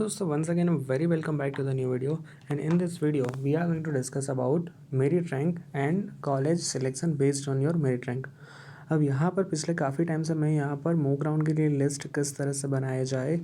So once again, very welcome back to the new video. And in this video, we are going to discuss about merit rank and college selection based on your merit rank. अब यहाँ पर पिछले काफ़ी time से मैं यहाँ पर mock round के लिए लिस्ट किस तरह से बनाया जाए,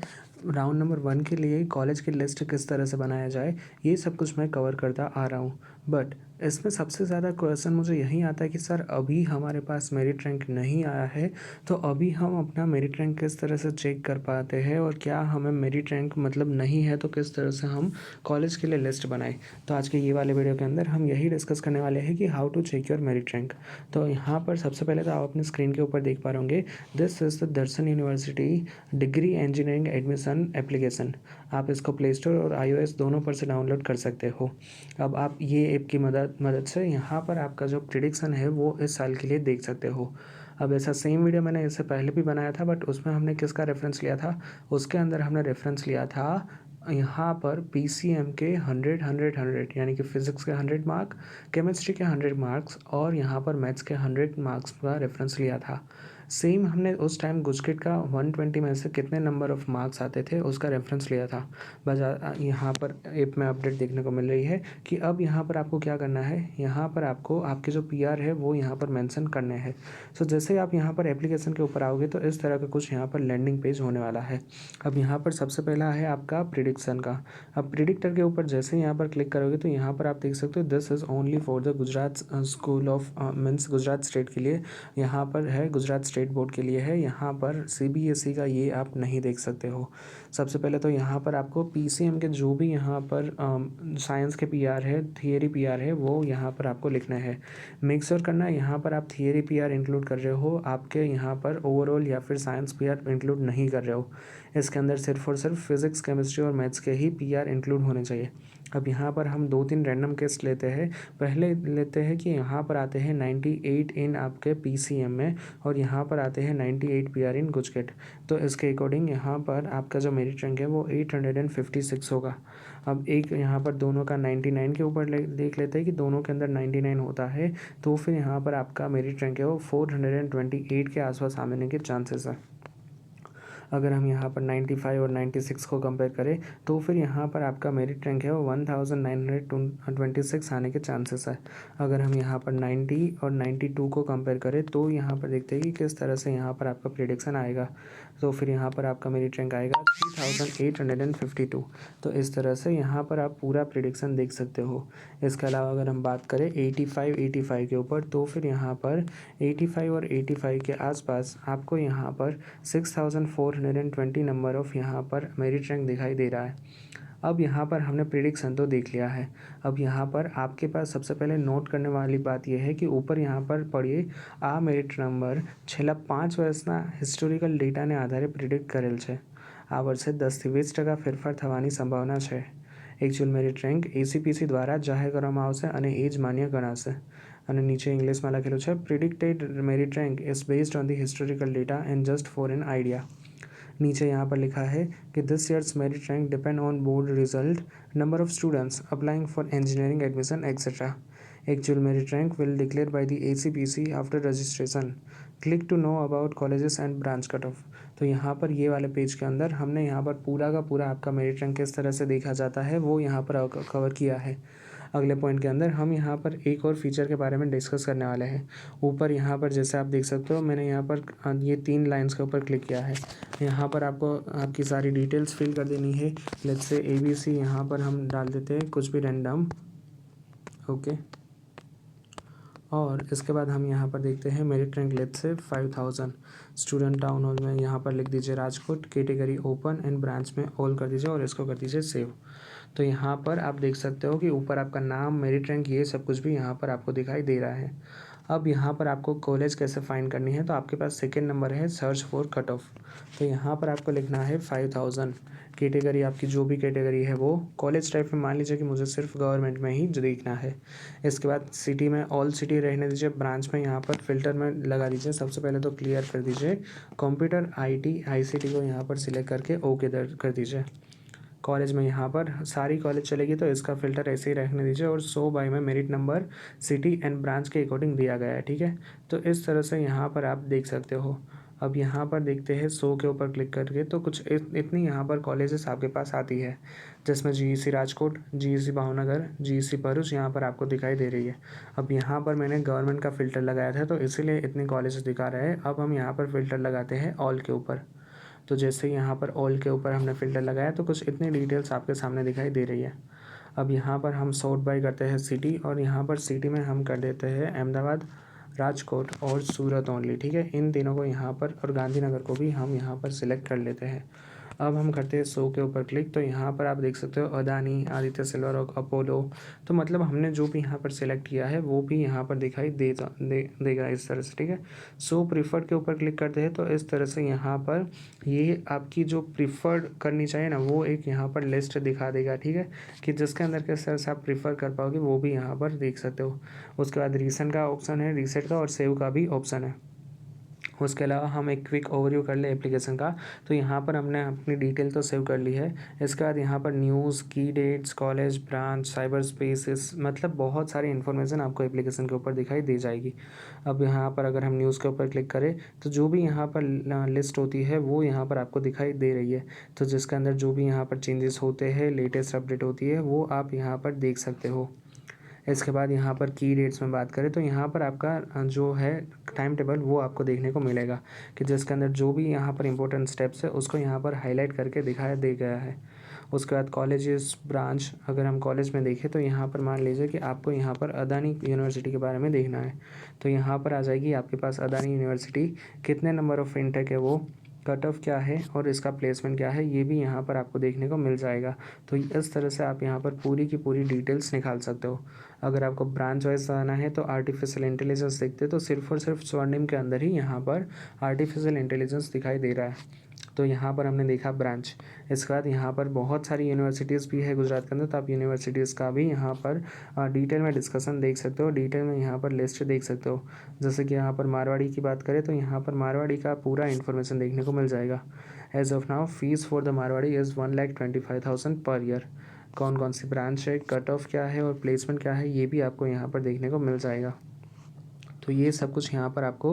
राउंड नंबर 1 के लिए कॉलेज की लिस्ट किस तरह से बनाया जाए, ये सब कुछ मैं कवर करता आ रहा हूँ। बट इसमें सबसे ज़्यादा क्वेश्चन मुझे यही आता है कि सर अभी हमारे पास मेरिट रैंक नहीं आया है, तो अभी हम अपना मेरिट रैंक किस तरह से चेक कर पाते हैं, और क्या हमें मेरिट रैंक मतलब नहीं है तो किस तरह से हम कॉलेज के लिए लिस्ट बनाएं। तो आज के ये वाले वीडियो के अंदर हम यही डिस्कस करने वाले हैं कि how to check your merit rank. तो यहाँ पर सबसे पहले तो आप अपने स्क्रीन के ऊपर देख पा रहे होंगे, this is the Darshan university degree engineering admission application. आप इसको प्ले स्टोर और iOS दोनों पर से डाउनलोड कर सकते हो। अब आप ये ऐप की मदद से यहाँ पर आपका जो प्रिडिक्शन है वो इस साल के लिए देख सकते हो। अब ऐसा सेम वीडियो मैंने इससे पहले भी बनाया था, बट उसमें हमने किसका रेफरेंस लिया था, उसके अंदर हमने रेफरेंस लिया था यहाँ पर PCM के 100 यानी कि फिज़िक्स के 100 मार्क, केमिस्ट्री के 100 मार्क्स और यहाँ पर मैथ्स के 100 मार्क्स का रेफरेंस लिया था। सेम हमने उस टाइम गुजकिट का 120 में से कितने नंबर ऑफ़ मार्क्स आते थे उसका रेफरेंस लिया था। बस यहाँ पर ऐप में अपडेट देखने को मिल रही है कि अब यहाँ पर आपको क्या करना है, यहाँ पर आपको आपके जो PR है वो यहाँ पर मेंशन करने हैं। सो जैसे ही आप यहाँ पर एप्लीकेशन के ऊपर आओगे तो इस तरह का कुछ यहाँ पर लैंडिंग पेज होने वाला है। अब यहाँ पर सबसे पहला है आपका प्रिडिक्शन का। अब प्रिडिक्टर के ऊपर जैसे ही यहाँ पर क्लिक करोगे तो यहाँ पर आप देख सकते हो this is only for the Gujarat school of means Gujarat state के लिए, यहाँ पर है गुजरात स्टेट बोर्ड के लिए है। यहाँ पर CBSE का ये आप नहीं देख सकते हो। सबसे पहले तो यहाँ पर आपको PCM के जो भी यहाँ पर साइंस के PR है, थियरी PR है, वो यहाँ पर आपको लिखना है। मेक श्योर करना है यहाँ पर आप थियरी PR इंक्लूड कर रहे हो, आपके यहाँ पर ओवरऑल या फिर साइंस PR इंक्लूड नहीं कर रहे हो। इसके अंदर सिर्फ और सिर्फ फिज़िक्स, केमिस्ट्री और मैथ्स के ही PR इंक्लूड होने चाहिए। अब यहाँ पर हम 2-3 रैंडम केस लेते हैं। पहले लेते हैं कि यहाँ पर आते हैं 98 इन आपके PCM में, और यहाँ पर आते हैं 98 PR इन गुजकेट। तो इसके अकॉर्डिंग यहाँ पर आपका जो मेरिट रैंक है वो 856 होगा। अब एक यहाँ पर दोनों का 99 के ऊपर देख लेते हैं कि दोनों के अंदर 99 होता है, तो फिर यहाँ पर आपका मेरिट रैंक है वो 428 के आसपास आने के चांसेस है। अगर हम यहाँ पर 95 और 96 को कंपेयर करें तो फिर यहाँ पर आपका मेरिट रैंक है वो 1926 आने के चांसेस है। अगर हम यहाँ पर 90 और 92 को कंपेयर करें तो यहाँ पर देखते हैं कि किस तरह से यहाँ पर आपका प्रिडिक्शन आएगा। तो फिर यहाँ पर आपका मेरिट रैंक आएगा 3852। तो इस तरह से यहाँ पर आप पूरा प्रिडिक्शन देख सकते हो। इसके अलावा अगर हम बात करें 85 के ऊपर, तो फिर यहाँ पर 85 और 85 के आसपास आपको यहाँ पर 6420 नंबर ऑफ़ यहाँ पर मेरिट रैंक दिखाई दे रहा है। अब यहाँ पर हमने प्रिडिक्शन तो देख लिया है। अब यहाँ पर आपके पास सबसे पहले नोट करने वाली बात यह है कि ऊपर यहाँ पर पढ़िए, आ मेरिट नंबर છેલ્લા 5 વર્ષના હિસ્ટોરિકલ ડેટાને આધારે પ્રિડિક્ટ કરેલ છે। આ વર્ષે 10થી 20% ફેરફાર થવાની સંભાવના છે। एक्चुअल मेरिट रैंक ACPC द्वारा जाहिर કરવામાં આવશે અને એ જ માન્ય ગણાશે। અને નીચે ઇંગ્લિશમાં લખેલું છે, predicted merit rank is based on the historical data and just for an idea. नीचे यहाँ पर लिखा है कि this year's merit rank depend on board result, number of students applying for engineering admission etcetera. Actual merit rank will declare by the ACPC after registration. Click to know about colleges and branch cut off. तो यहाँ पर ये वाले page के अंदर हमने यहाँ पर पूरा का पूरा आपका मेरिट रैंक किस तरह से देखा जाता है वो यहाँ पर कवर किया है। अगले पॉइंट के अंदर हम यहाँ पर एक और फीचर के बारे में डिस्कस करने वाले हैं। ऊपर यहाँ पर जैसे आप देख सकते हो, मैंने यहाँ पर ये 3 लाइंस के ऊपर क्लिक किया है। यहाँ पर आपको आपकी सारी डिटेल्स फिल कर देनी है। लेट्स से ABC यहाँ पर हम डाल देते हैं कुछ भी रैंडम, ओके। और इसके बाद हम यहाँ पर देखते हैं merit rank, let's say 5000। Student town hall में यहाँ पर लिख दीजिए Rajkot, category open and branch में ऑल कर दीजिए और इसको कर दीजिए सेव। तो यहाँ पर आप देख सकते हो कि ऊपर आपका नाम, मेरिट रैंक, ये सब कुछ भी यहाँ पर आपको दिखाई दे रहा है। अब यहाँ पर आपको कॉलेज कैसे फाइंड करनी है, तो आपके पास सेकेंड नंबर है सर्च फॉर कट ऑफ। तो यहाँ पर आपको लिखना है 5000। कैटेगरी आपकी जो भी कैटेगरी है वो, कॉलेज टाइप में मान लीजिए कि मुझे सिर्फ गवर्नमेंट में ही देखना है। इसके बाद सिटी में ऑल सिटी रहने दीजिए, ब्रांच में यहाँ पर फिल्टर में लगा दीजिए। सबसे पहले तो क्लियर कर दीजिए कंप्यूटर ICT को यहाँ पर सिलेक्ट करके ओके कर दीजिए। कॉलेज में यहाँ पर सारी कॉलेज चलेगी तो इसका फ़िल्टर ऐसे ही रखने दीजिए, और 100 बाई में merit number city and branch के अकॉर्डिंग दिया गया है, ठीक है। तो इस तरह से यहाँ पर आप देख सकते हो। अब यहाँ पर देखते हैं शो के ऊपर क्लिक करके, तो कुछ इतनी यहाँ पर कॉलेजेस आपके पास आती है, जिसमें GEC Rajkot, GEC Bhavnagar, GEC Bharuch यहाँ पर आपको दिखाई दे रही है। अब यहाँ पर मैंने गवर्नमेंट का फ़िल्टर लगाया था, तो इसीलिए इतनी कॉलेजेस दिखा रहा है। अब हम यहाँ पर फ़िल्टर लगाते हैं ऑल के ऊपर। तो जैसे यहाँ पर ऑल के ऊपर हमने फ़िल्टर लगाया, तो कुछ इतनी डिटेल्स आपके सामने दिखाई दे रही है। अब यहाँ पर हम सॉर्ट बाय करते हैं सिटी, और यहाँ पर सिटी में हम कर देते हैं अहमदाबाद, राजकोट और सूरत ओनली। ठीक है, इन तीनों को यहाँ पर, और गांधीनगर को भी हम यहाँ पर सिलेक्ट कर लेते हैं। अब हम करते हैं शो के ऊपर क्लिक, तो यहाँ पर आप देख सकते हो अदानी, आदित्य सिल्वर और अपोलो। तो मतलब हमने जो भी यहाँ पर सिलेक्ट किया है वो भी यहाँ पर दिखाई देगा इस तरह से। ठीक है, शो प्रीफर्ड के ऊपर क्लिक करते हैं, तो इस तरह से यहाँ पर ये आपकी जो प्रीफर्ड करनी चाहिए ना, वो एक यहाँ पर लिस्ट दिखा देगा। ठीक है, कि जिसके अंदर किस तरह से आप प्रीफर कर पाओगे वो भी यहाँ पर देख सकते हो। उसके बाद रीसेंट का ऑप्शन है, रीसेट का और सेव का भी ऑप्शन है। उसके अलावा हम एक क्विक ओवरव्यू कर ले एप्लीकेशन का, तो यहाँ पर हमने अपनी डिटेल तो सेव कर ली है। इसके बाद यहाँ पर न्यूज़, की dates, college, branch, cyber spaces, मतलब बहुत सारी इन्फॉर्मेशन आपको एप्लीकेशन के ऊपर दिखाई दे जाएगी। अब यहाँ पर अगर हम न्यूज़ के ऊपर क्लिक करें, तो जो भी यहाँ पर लिस्ट होती है वो यहाँ पर आपको दिखाई दे रही है। तो जिसके अंदर जो भी यहाँ पर चेंजेस होते हैं, लेटेस्ट अपडेट होती है, वो आप यहाँ पर देख सकते हो। इसके बाद यहाँ पर की डेट्स में बात करें, तो यहाँ पर आपका जो है टाइम टेबल वो आपको देखने को मिलेगा, कि जिसके अंदर जो भी यहाँ पर इंपॉर्टेंट स्टेप्स है उसको यहाँ पर हाईलाइट करके दिखाया दे गया है। उसके बाद कॉलेजेस, ब्रांच, अगर हम कॉलेज में देखें तो यहाँ पर मान लीजिए कि आपको यहाँ पर अदानी यूनिवर्सिटी के बारे में देखना है, तो यहाँ पर आ जाएगी आपके पास अदानी यूनिवर्सिटी, कितने नंबर ऑफ़ इंटेक है वो, कट ऑफ क्या है और इसका प्लेसमेंट क्या है, ये भी यहाँ पर आपको देखने को मिल जाएगा। तो इस तरह से आप यहाँ पर पूरी की पूरी डिटेल्स निकाल सकते हो। अगर आपको ब्रांच वाइज जाना है तो आर्टिफिशियल इंटेलिजेंस देखते तो सिर्फ और सिर्फ स्वर्णिम के अंदर ही यहाँ पर आर्टिफिशियल इंटेलिजेंस दिखाई दे रहा है। तो यहाँ पर हमने देखा ब्रांच। इसके बाद यहाँ पर बहुत सारी यूनिवर्सिटीज़ भी है गुजरात के अंदर, तो आप यूनिवर्सिटीज़ का भी यहाँ पर डिटेल में डिस्कशन देख सकते हो, डिटेल में यहाँ पर लिस्ट देख सकते हो। जैसे कि यहाँ पर मारवाड़ी की बात करें, तो यहाँ पर मारवाड़ी का पूरा इन्फॉर्मेशन देखने को मिल जाएगा। As of now fees for the Marwari is 1,25,000 per year. कौन कौन सी ब्रांच है, कट ऑफ क्या है और प्लेसमेंट क्या है, ये भी आपको यहाँ पर देखने को मिल जाएगा। तो ये सब कुछ यहाँ पर आपको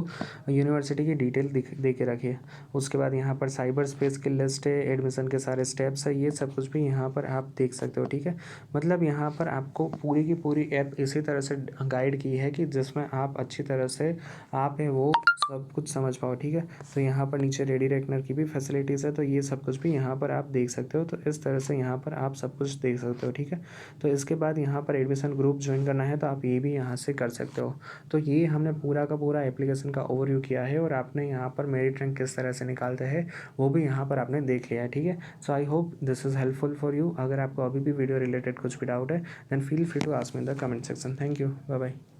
यूनिवर्सिटी की डिटेल दे के रखिए। उसके बाद यहाँ पर साइबर स्पेस की लिस्ट है, एडमिशन के सारे स्टेप्स है, ये सब कुछ भी यहाँ पर आप देख सकते हो। ठीक है, मतलब यहाँ पर आपको पूरी की पूरी ऐप इसी तरह से गाइड की है कि जिसमें आप अच्छी तरह से आप है वो सब कुछ समझ पाओ। ठीक है, तो यहाँ पर नीचे रेडी रेकनर की भी फैसिलिटीज़ है, तो ये सब कुछ भी यहाँ पर आप देख सकते हो। तो इस तरह से यहाँ पर आप सब कुछ देख सकते हो। ठीक है, तो इसके बाद यहाँ पर एडमिशन ग्रुप ज्वाइन करना है तो आप ये भी यहाँ से कर सकते हो। तो ये हमने पूरा का पूरा एप्लीकेशन का ओवरव्यू किया है, और आपने यहाँ पर मेरिट रैंक किस तरह से निकालते हैं वो भी यहाँ पर आपने देख लिया है। ठीक है, so I hope this is helpful for you. अगर आपको अभी भी वीडियो रिलेटेड कुछ भी डाउट है then feel free to ask me in the comment section. Thank you, bye bye.